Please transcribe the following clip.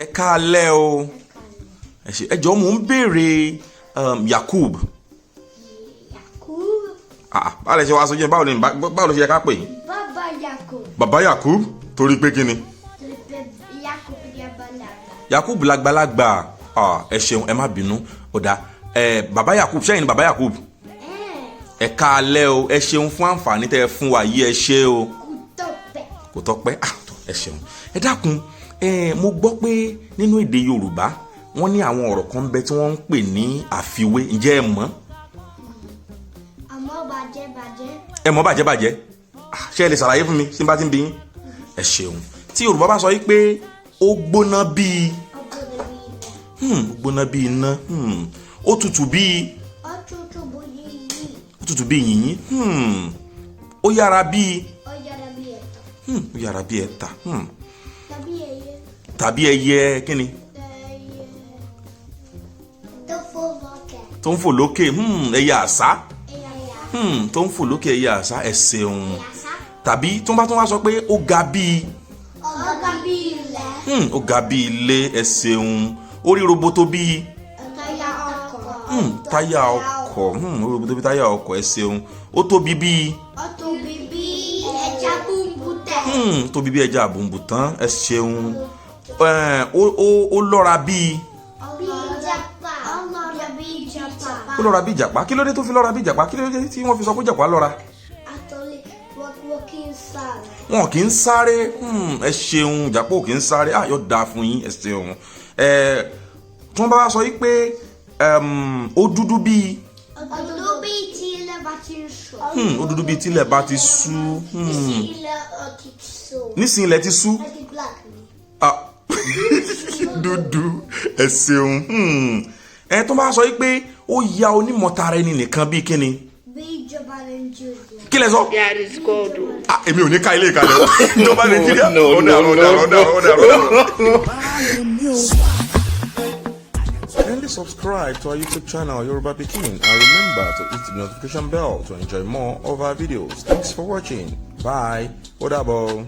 Ẹ káalẹ́ o. Ẹ jọ̀ọ́ mò ń béèrè Yakub. Yakub. Báwo lẹ ṣe wá sójú ẹ báwo ló ṣe yẹ ká pè é? Baba Yakub. Bàbá Yakub torí pé kíni? Torí pé Yakub l'àgbàlagbà. Yakub l'àgbàlagbà. Ẹ ṣeun ẹ má bínú. Ó dáa. Bàbá Yakub ṣẹ́yìn ni bàbá Yakub. Ẹ káalẹ́ o. Ẹ ṣeun fún àǹfààní tẹ́ ẹ fún wa yìí ẹ ṣé o. Kò tọ́pẹ́. Ẹ ṣeun. Ẹ dákun mo gbọ́ pé nínú èdè Yorùbá wọ́n ní àwọn ọ̀rọ̀ kan ń bẹ tí wọ́n ń pè ní àfiwé. Ǹjẹ́ ẹ mọ̀? Àmọ́ bàjẹ́. Ẹ mọ̀ bàjẹ́? Ṣé ẹ lè ṣàlàyé fún mi tí n bá ti ń bi yín? Ẹ ṣeun. Tí Yorùbá bá sọ yìí pé ó gbóná bíi gbóná bíi iná, ó tutù bíi yìnyín, ó yára bíi ẹ̀ta, tàbí ẹyẹ kíni tó ń fò lókè, ẹyẹ àṣá tó ń fò lókè, ẹyẹ àṣá. Ẹ ṣeun. Tàbí tó ń bá tún wá sọ pé ó ga bíi ó ga bíi ilé. Ẹ ṣeun. Ó rí roboto bíi táyà ọkọ̀, ó rí roboto bíi táyà ọkọ̀. Ẹ ṣeun. Ó tóbi bíi ẹja búmbútẹ́. tóbi bíi ẹja àbùnbùtán. Ẹ ṣeun. Ó lọ́ra bíi ó lọ́ra bíi ìjàpá. Kí ló dé tó fi lọ́ra bíi ìjàpá? Kí ló dé tí wọ́n fi sọ pé ìjàpá lọ́ra? Wọn kì í sáré. Ẹ ṣeun. Ìjàpá ò kì í sáré. Yóò dáa fún yín. Ẹ ṣeun. Tí wọ́n bá sọ yìí pé ó dúdú bíi tí ilẹ̀ bá ti ń sọ. ó dúdú bíi tílẹ̀ bá ti sú. Nísìnyí ilẹ̀ ti sú. Dúdú. Ẹ ṣeun. Tó bá sọ yìí pé ó ya onímọ̀tara ẹni nìkan bíi kíni? Bí ìjọba Nàìjíríà. Kí lẹ sọ? That is God. Èmi ò ní ká ilé ìkàlẹ̀ o. Ìjọba Nàìjíríà. Ó dàrú. Kindly subscribe to our YouTube channel Yoruba Pikin and remember to hit the notification bell to enjoy more of our videos. Thanks for watching. Bye. Ó dàbọ̀.